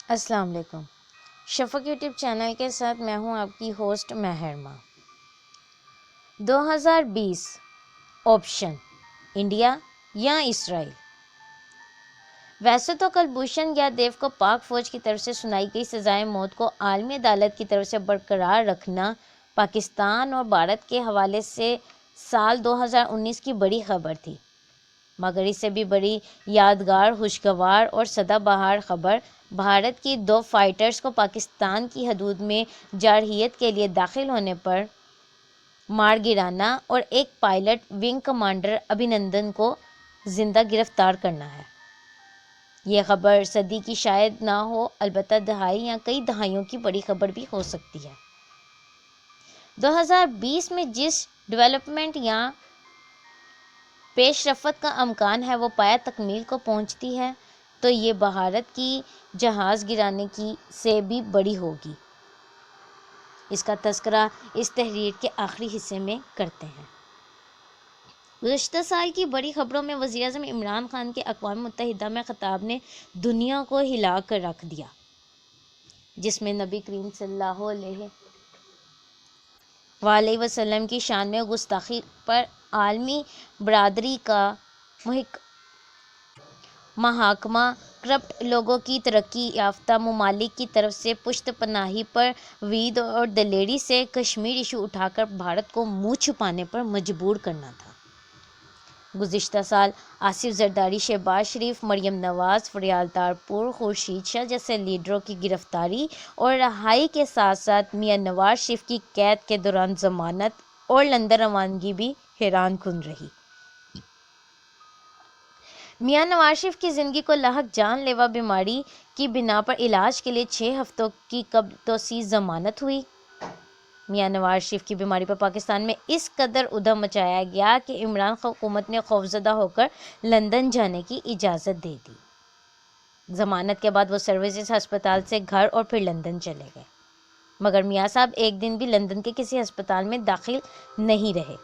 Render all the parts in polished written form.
السلام علیکم۔ شفق YouTube channel کے ساتھ میں ہوں آپ کی ہوسٹ مہرما۔ 2020 آپشن انڈیا یا اسرائیل۔ ویسے تو کلبھوشن یادیو کو پاک فوج کی طرف سے سنائی گئی سزائے موت کو عالمی عدالت کی طرف سے برقرار رکھنا پاکستان اور بھارت کے حوالے سے سال 2019 کی بڑی خبر تھی، مگر اس سے بھی بڑی یادگار، خوشگوار اور سدا بہار خبر بھارت کی 2 فائٹرز کو پاکستان کی حدود میں جارحیت کے لیے داخل ہونے پر مار گرانا اور ایک پائلٹ ونگ کمانڈر ابھینندن کو زندہ گرفتار کرنا ہے۔ یہ خبر صدی کی شاید نہ ہو، البتہ دہائی یا کئی دہائیوں کی بڑی خبر بھی ہو سکتی ہے۔ 2020 میں جس ڈیولپمنٹ یا پیش رفت کا امکان ہے وہ پایہ تکمیل کو پہنچتی ہے تو یہ بھارت کی جہاز گرانے کی سے بھی بڑی ہوگی۔ اس کا تذکرہ اس تحریر کے آخری حصے میں کرتے ہیں۔ گزشتہ سال کی بڑی خبروں میں وزیر اعظم عمران خان کے اقوام متحدہ میں خطاب نے دنیا کو ہلا کر رکھ دیا، جس میں نبی کریم صلی اللہ علیہ وسلم کی شان میں گستاخی پر عالمی برادری کا محاکمہ، کرپٹ لوگوں کی ترقی یافتہ ممالک کی طرف سے پشت پناہی پر وعید اور دلیری سے کشمیر ایشو اٹھا کر بھارت کو منہ چھپانے پر مجبور کرنا تھا۔ گزشتہ سال آصف زرداری، شہباز شریف، مریم نواز، فریال تارپور، خورشید شاہ جیسے لیڈروں کی گرفتاری اور رہائی کے ساتھ ساتھ میاں نواز شریف کی قید کے دوران ضمانت اور لندن روانگی بھی حیران کن رہی۔ میاں نواز شریف کی زندگی کو لاحق جان لیوا بیماری کی بنا پر علاج کے لیے 6 ہفتوں کی قبل توسیع ضمانت ہوئی۔ میاں نواز شریف کی بیماری پر پاکستان میں اس قدر ادھم مچایا گیا کہ عمران خان حکومت نے خوفزدہ ہو کر لندن جانے کی اجازت دے دی۔ ضمانت کے بعد وہ سروسز ہسپتال سے گھر اور پھر لندن چلے گئے، مگر میاں صاحب ایک دن بھی لندن کے کسی ہسپتال میں داخل نہیں رہے۔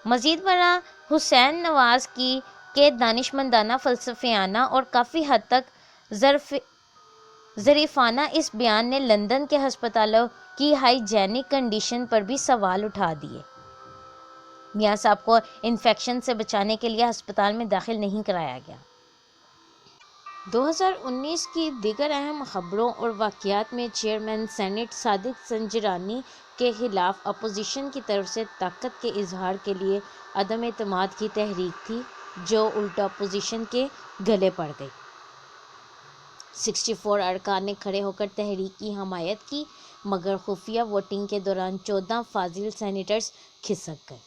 مزید برآں حسین نواز کی کے دانشمندانہ، فلسفیانہ اور کافی حد تک ظریفانہ اس بیان نے لندن کے ہسپتالوں کی ہائیجینک کنڈیشن پر بھی سوال اٹھا دیے۔ میاں صاحب کو انفیکشن سے بچانے کے لیے ہسپتال میں داخل نہیں کرایا گیا۔ 2019 کی دیگر اہم خبروں اور واقعات میں چیئرمین سینیٹ صادق سنجرانی کے خلاف اپوزیشن کی طرف سے طاقت کے اظہار کے لیے عدم اعتماد کی تحریک تھی، جو الٹا اپوزیشن کے گلے پڑ گئی۔ 64 ارکان نے کھڑے ہو کر تحریک کی حمایت کی، مگر خفیہ ووٹنگ کے دوران 14 فاضل سینیٹرز کھسک گئے۔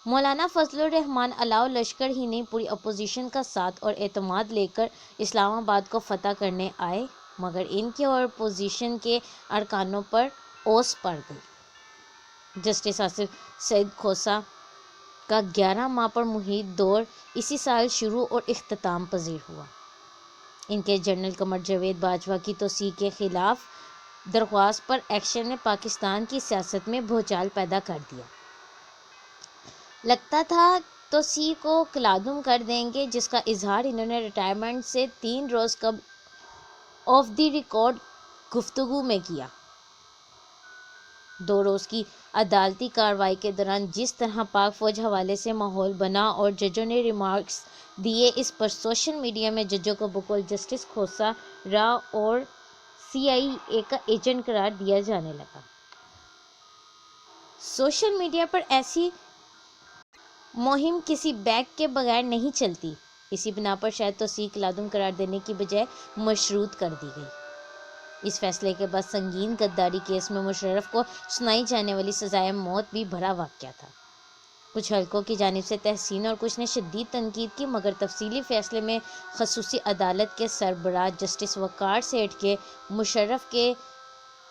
مولانا فضل الرحمان علاؤ لشکر ہی نہیں، پوری اپوزیشن کا ساتھ اور اعتماد لے کر اسلام آباد کو فتح کرنے آئے، مگر ان کے اور اپوزیشن کے ارکانوں پر اوس پڑ گئی۔ جسٹس آصف سعید کھوسہ کا 11 ماہ پر محیط دور اسی سال شروع اور اختتام پذیر ہوا۔ ان کے جنرل قمر جاوید باجوہ کی توسیع کے خلاف درخواست پر ایکشن نے پاکستان کی سیاست میں بھونچال پیدا کر دیا۔ لگتا تھا توسیع کو کالعدم کر دیں گے، جس کا اظہار انہوں نے ریٹائرمنٹ سے 3 روز قبل آف دی ریکارڈ گفتگو میں کیا۔ 2 روز کی عدالتی کارروائی کے دوران جس طرح پاک فوج حوالے سے ماحول بنا اور ججوں نے ریمارکس دیے، اس پر سوشل میڈیا میں ججوں کو بقول جسٹس کھوسہ را اور CIA کا ایجنٹ قرار دیا جانے لگا۔ سوشل میڈیا پر ایسی مہم کسی بیک کے بغیر نہیں چلتی، اسی بنا پر شاید توسیع کالعدم قرار دینے کی بجائے مشروط کر دی گئی۔ اس فیصلے کے بعد سنگین غداری کیس میں مشرف کو سنائی جانے والی سزائے موت بھی بڑا واقعہ تھا۔ کچھ حلقوں کی جانب سے تحسین اور کچھ نے شدید تنقید کی، مگر تفصیلی فیصلے میں خصوصی عدالت کے سربراہ جسٹس وقار سیٹھ کے مشرف کے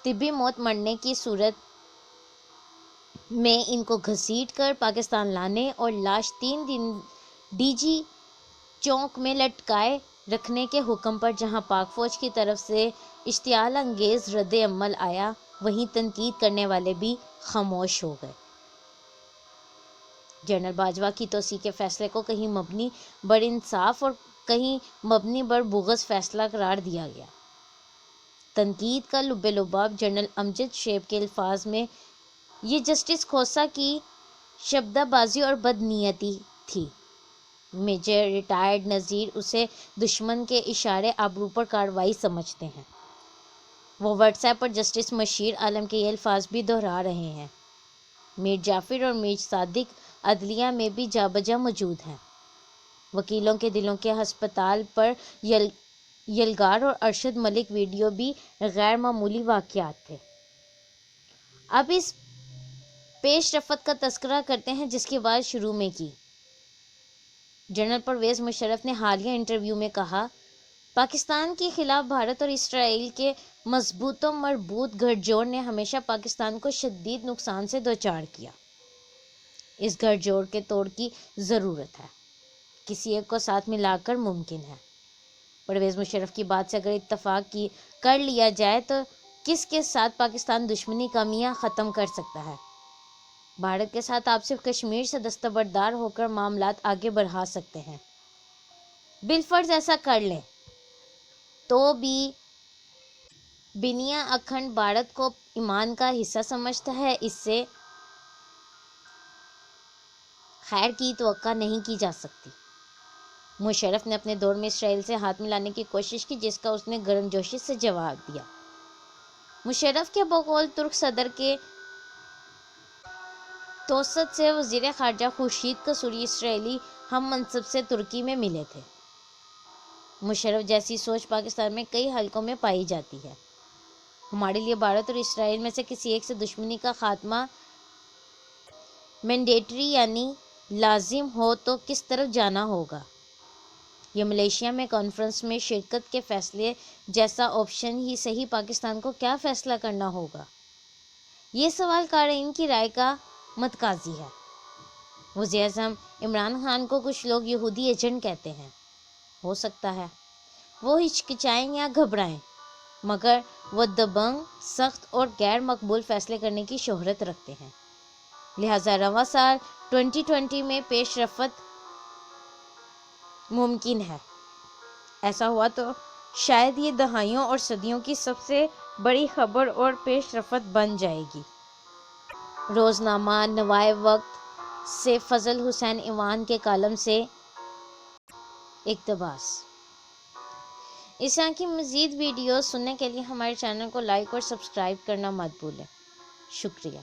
طبی موت مرنے کی صورت میں ان کو گھسیٹ کر پاکستان لانے اور لاش 3 دن DG چوک میں لٹکائے رکھنے کے حکم پر جہاں پاک فوج کی طرف سے اشتعال انگیز رد عمل آیا، وہیں تنقید کرنے والے بھی خاموش ہو گئے۔ جنرل باجوہ کی توسیع کے فیصلے کو کہیں مبنی بر انصاف اور کہیں مبنی بر بغض فیصلہ قرار دیا گیا۔ تنقید کا لب لباب جنرل امجد شیب کے الفاظ میں یہ جسٹس کھوسہ کی شبدہ بازی اور بد نیتی تھی۔ میجر ریٹائرڈ نذیر اسے دشمن کے اشارے آبرو پر کارروائی سمجھتے ہیں۔ وہ واٹس ایپ پر جسٹس مشیر عالم کے یہ الفاظ بھی دہرا رہے ہیں۔ میر جعفر اور میر صادق عدلیہ میں بھی جا بجا موجود ہیں۔ وکیلوں کے دلوں کے ہسپتال پر یلغار اور ارشد ملک ویڈیو بھی غیر معمولی واقعات تھے۔ اب اس پیش رفت کا تذکرہ کرتے ہیں جس کی بات شروع میں کی۔ جنرل پرویز مشرف نے حالیہ انٹرویو میں کہا، پاکستان کے خلاف بھارت اور اسرائیل کے مضبوط و مربوط گٹھ جوڑ نے ہمیشہ پاکستان کو شدید نقصان سے دوچار کیا۔ اس گٹھ جوڑ کے توڑ کی ضرورت ہے، کسی ایک کو ساتھ ملا کر ممکن ہے۔ پرویز مشرف کی بات سے اگر اتفاق کر لیا جائے تو کس کے ساتھ پاکستان دشمنی کا میاں ختم کر سکتا ہے؟ بھارت کے ساتھ آپ صرف کشمیر سے دستبردار ہو کر معاملات آگے بڑھا سکتے ہیں۔ بالفرض ایسا کر لیں تو بھی بنیا اکھنڈ بھارت کو ایمان کا حصہ سمجھتا ہے، اس سے خیر کی توقع نہیں کی جا سکتی۔ مشرف نے اپنے دور میں اسرائیل سے ہاتھ ملانے کی کوشش کی جس کا اس نے گرم جوشی سے جواب دیا۔ مشرف کے بقول ترک صدر کے توسط سے وزیر خارجہ خورشید قصوری اسرائیلی ہم منصب سے ترکی میں ملے تھے۔ مشرف جیسی سوچ پاکستان میں کئی حلقوں میں پائی جاتی ہے۔ ہمارے لیے بھارت اور اسرائیل میں سے کسی ایک سے دشمنی کا خاتمہ مینڈیٹری یعنی لازم ہو تو کس طرف جانا ہوگا؟ یہ ملیشیا میں کانفرنس میں شرکت کے فیصلے جیسا آپشن ہی صحیح پاکستان کو کیا فیصلہ کرنا ہوگا؟ یہ سوال قارئین کی رائے کا متقاضی ہے۔ وزیر اعظم عمران خان کو کچھ لوگ یہودی ایجنٹ کہتے ہیں۔ ہو سکتا ہے وہ ہچکچائیں یا گھبرائیں، مگر وہ دبنگ، سخت اور غیر مقبول فیصلے کرنے کی شہرت رکھتے ہیں۔ لہٰذا رواں سال 2020 میں پیش رفت ممکن ہے۔ ایسا ہوا تو شاید یہ دہائیوں اور صدیوں کی سب سے بڑی خبر اور پیش رفت بن جائے گی۔ روزنامہ نوائے وقت سے فضل حسین ایوان کے کالم سے اقتباس۔ اس طرح کی مزید ویڈیوز سننے کے لیے ہمارے چینل کو لائک اور سبسکرائب کرنا مت بھولیں۔ شکریہ۔